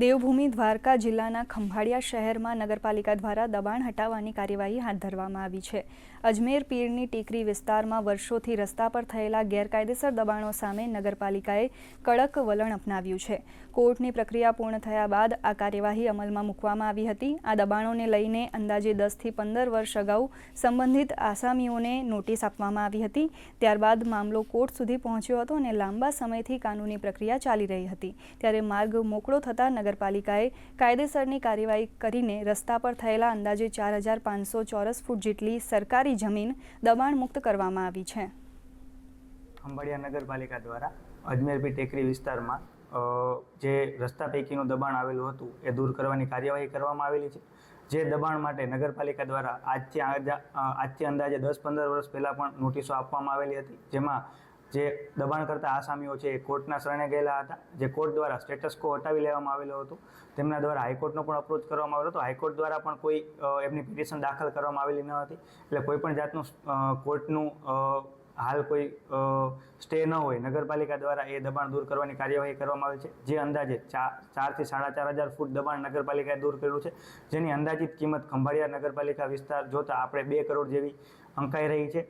દેવભૂમિ દ્વારકા જિલ્લાના ખંભાળિયા શહેરમાં નગરપાલિકા દ્વારા દબાણ હટાવવાની કાર્યવાહી હાથ ધરવામાં આવી છે। અજમેર પીરની ટેકરી વિસ્તારમાં વર્ષોથી રસ્તા પર થયેલા ગેરકાયદેસર દબાણો સામે નગરપાલિકાએ કડક વલણ અપનાવ્યું છે। કોર્ટની પ્રક્રિયા પૂર્ણ થયા બાદ આ કાર્યવાહી અમલમાં મૂકવામાં આવી હતી। આ દબાણોને લઈને અંદાજે 10 થી 15 વર્ષ અગાઉ સંબંધિત આસામીઓને નોટિસ આપવામાં આવી હતી। ત્યારબાદ મામલો કોર્ટ સુધી પહોંચ્યો હતો અને લાંબા સમયથી કાનૂની પ્રક્રિયા ચાલી રહી હતી। ત્યારે માર્ગ મોકળો થતાં નગરપાલિકાએ કાયદેસરની કાર્યવાહી કરીને રસ્તા પર થયેલા અંદાજે 4500 ચોરસ ફૂટ જેટલી સરકારી જમીન દબાણ મુક્ત કરવામાં આવી છે। ખંભાળિયા નગરપાલિકા દ્વારા અજમેરપી ટેકરી વિસ્તારમાં જે રસ્તા પૈકીનું દબાણ આવેલું હતું એ દૂર કરવાની કાર્યવાહી કરવામાં આવેલી છે। જે દબાણ માટે નગરપાલિકા દ્વારા આજથી અંદાજે 10-15 વર્ષ પહેલાં પણ નોટિસો આપવામાં આવેલી હતી, જેમાં જે દબાણ કરતા આસામીઓ છે એ કોર્ટના શરણે ગયેલા હતા। જે કોર્ટ દ્વારા સ્ટેટસ કો હટાવી લેવામાં આવેલો હતો। તેમના દ્વારા હાઈકોર્ટનો પણ અપ્રોચ કરવામાં આવેલો હતો। હાઈકોર્ટ દ્વારા પણ કોઈ એમની પિટિશન દાખલ કરવામાં આવેલી ન હતી, એટલે કોઈ પણ જાતનું કોર્ટનું હાલ કોઈ સ્ટે ન હોય, નગરપાલિકા દ્વારા એ દબાણ દૂર કરવાની કાર્યવાહી કરવામાં આવી છે। જે અંદાજે 4 થી 4500 ફૂટ દબાણ નગરપાલિકાએ દૂર કર્યું છે, જેની અંદાજિત કિંમત ખંભાળિયા નગરપાલિકા વિસ્તાર જોતાં આપણે 2 કરોડ જેવી અંકાઈ રહી છે।